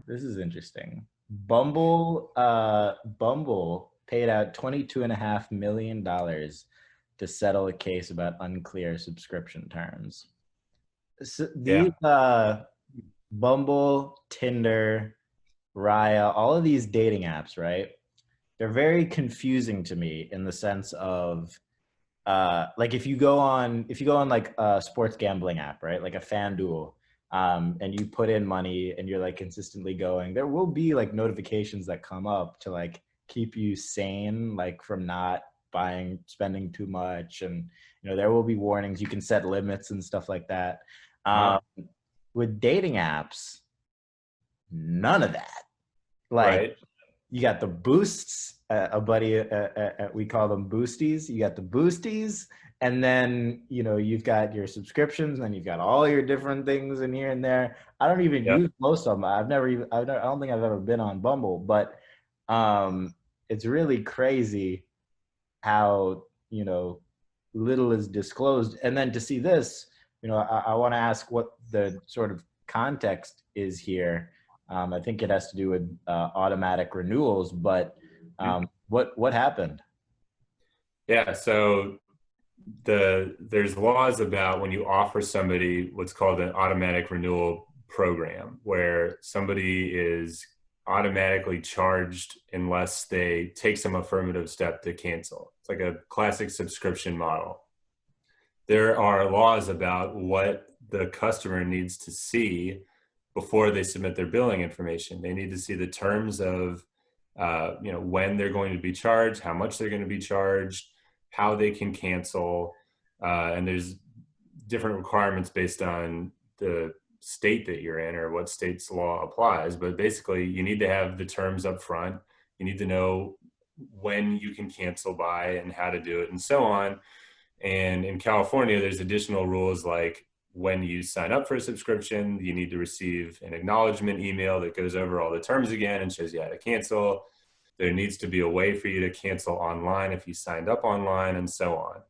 This is interesting. Bumble paid out $22.5 million to settle a case about unclear subscription terms. So Yeah. these Bumble, Tinder, Raya, all of these dating apps, right? They're very confusing to me in the sense of like if you go on like a sports gambling app, right? Like a FanDuel, and you put in money and you're like consistently going, there will be like notifications that come up to like keep you sane, like from not spending too much, and there will be warnings. You can set limits and stuff like that. Huh? Um, with dating apps, none of that. Like Right. you got the boosts, a buddy, we call them boosties. You got the boosties, and then you've got your subscriptions, and then you've got all your different things in here and there. I don't even Yep. use most of them. I don't think I've ever been on Bumble, but it's really crazy how little is disclosed. And then to see this, I want to ask what the sort of context is here. I think it has to do with automatic renewals, but what happened? Yeah. So there's laws about when you offer somebody what's called an automatic renewal program, where somebody is automatically charged unless they take some affirmative step to cancel. It's like a classic subscription model. There are laws about what the customer needs to see before they submit their billing information. They need to see the terms of, when they're going to be charged, how much they're going to be charged, how they can cancel, and there's different requirements based on the state that you're in or what state's law applies. But basically, you need to have the terms up front. You need to know when you can cancel by and how to do it and so on. And in California, there's additional rules like when you sign up for a subscription, you need to receive an acknowledgement email that goes over all the terms again and shows you how to cancel. There needs to be a way for you to cancel online if you signed up online and so on.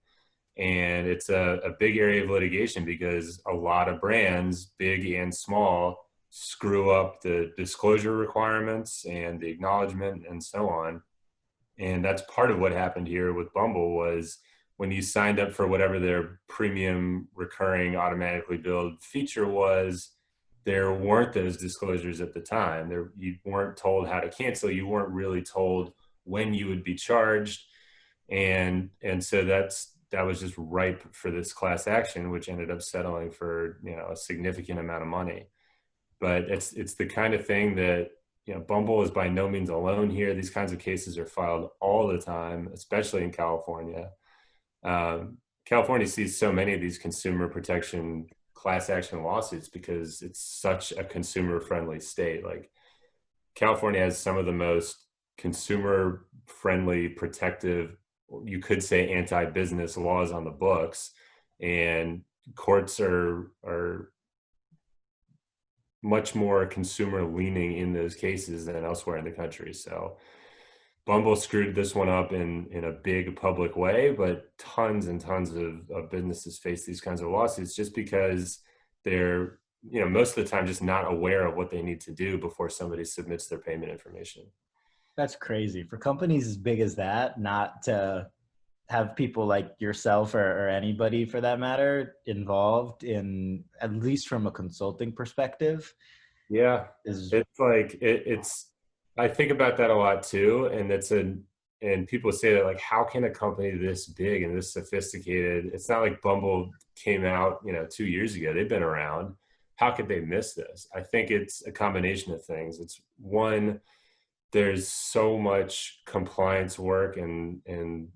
And it's a big area of litigation because a lot of brands, big and small, screw up the disclosure requirements and the acknowledgement and so on. And that's part of what happened here with Bumble was when you signed up for whatever their premium recurring automatically billed feature was, there weren't those disclosures at the time. You weren't told how to cancel. You weren't really told when you would be charged. And so that was just ripe for this class action, which ended up settling for, a significant amount of money. But it's the kind of thing that, Bumble is by no means alone here. These kinds of cases are filed all the time, especially in California. California sees so many of these consumer protection class action lawsuits because it's such a consumer friendly state. Like California has some of the most consumer friendly, protective, you could say anti-business laws on the books, and courts are much more consumer leaning in those cases than elsewhere in the country. So Bumble screwed this one up in a big public way, but tons and tons of businesses face these kinds of lawsuits just because they're, most of the time just not aware of what they need to do before somebody submits their payment information. That's crazy for companies as big as that not to have people like yourself or anybody for that matter involved in, at least from a consulting perspective, Yeah, is it's like it's. I think about that a lot too, and and people say that like, how can a company this big and this sophisticated? It's not like Bumble came out, 2 years ago. They've been around. How could they miss this? I think it's a combination of things. It's one, there's so much compliance work and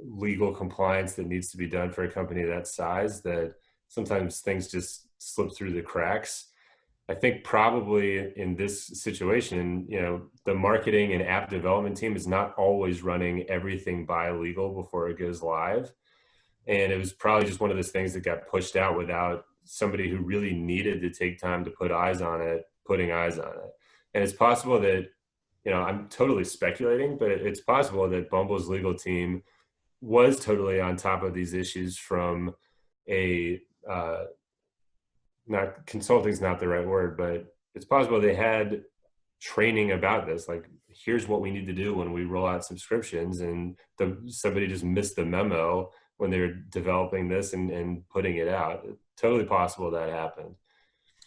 legal compliance that needs to be done for a company that size that sometimes things just slip through the cracks. I think probably in this situation, the marketing and app development team is not always running everything by legal before it goes live. And it was probably just one of those things that got pushed out without somebody who really needed to take time to put eyes on it, putting eyes on it. And it's possible that, I'm totally speculating, but it's possible that Bumble's legal team was totally on top of these issues from a, not consulting is not the right word, but it's possible they had training about this. Like, here's what we need to do when we roll out subscriptions, and somebody just missed the memo when they were developing this and putting it out. Totally possible that happened.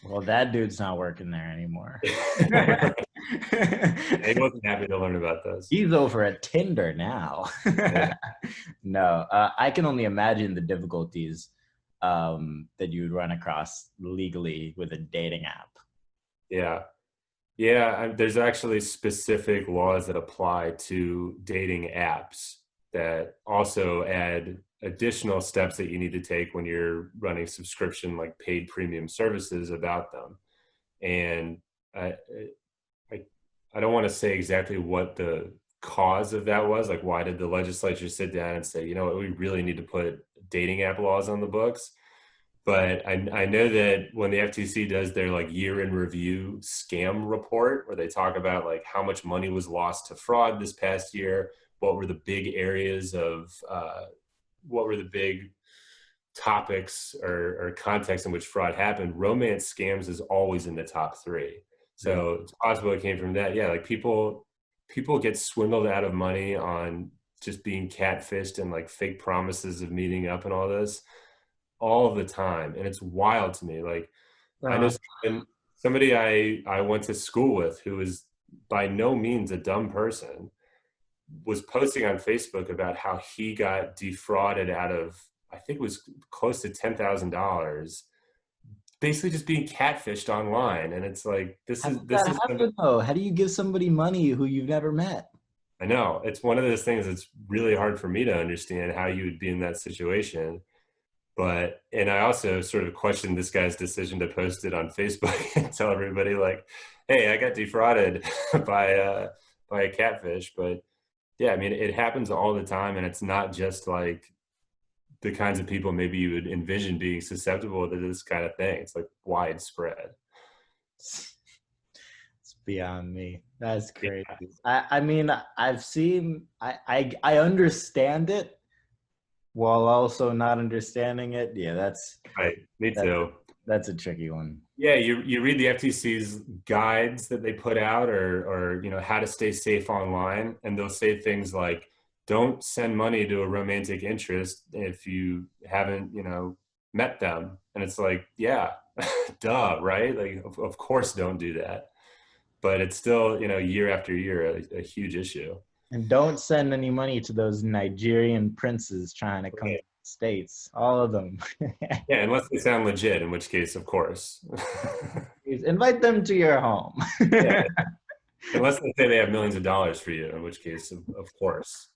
Well, that dude's not working there anymore. He wasn't happy to learn about this. He's over at Tinder now. Yeah. No, I can only imagine the difficulties that you would run across legally with a dating app. Yeah. Yeah, there's actually specific laws that apply to dating apps that also add additional steps that you need to take when you're running subscription, like paid premium services about them. And I, I, I don't want to say exactly what the cause of that was. Like, why did the legislature sit down and say, you know what, we really need to put dating app laws on the books? But I know that when the FTC does their like year in review scam report, where they talk about like how much money was lost to fraud this past year, what were the big areas of, what were the big topics or contexts in which fraud happened, romance scams is always in the top three. So it's possible it came from that. Yeah, like people get swindled out of money on just being catfished and like fake promises of meeting up and all this all of the time. And it's wild to me. Like, I know somebody I went to school with, who was by no means a dumb person, was posting on Facebook about how he got defrauded out of, I think it was close to $10,000, basically just being catfished online. And it's like, this is happen, though? How do you give somebody money who you've never met? I know, it's one of those things that's really hard for me to understand how you would be in that situation. But, and I also sort of questioned this guy's decision to post it on Facebook and tell everybody like, hey, I got defrauded by a catfish. But yeah, I mean, it happens all the time, and it's not just like the kinds of people maybe you would envision being susceptible to this kind of thing. It's like widespread. It's beyond me. That's crazy. Yeah. I mean, I've seen, I understand it while also not understanding it. Yeah, that's right. Me too. That's a tricky one. Yeah, you read the FTC's guides that they put out, or you know, how to stay safe online, and they'll say things like, don't send money to a romantic interest if you haven't, you know, met them. And it's like, yeah, duh, right? Like, of course don't do that. But it's still, you know, year after year, a huge issue. And don't send any money to those Nigerian princes trying to come to the States. All of them. Yeah, unless they sound legit, in which case, of course. Invite them to your home. Yeah. Unless they say they have millions of dollars for you, in which case, of course.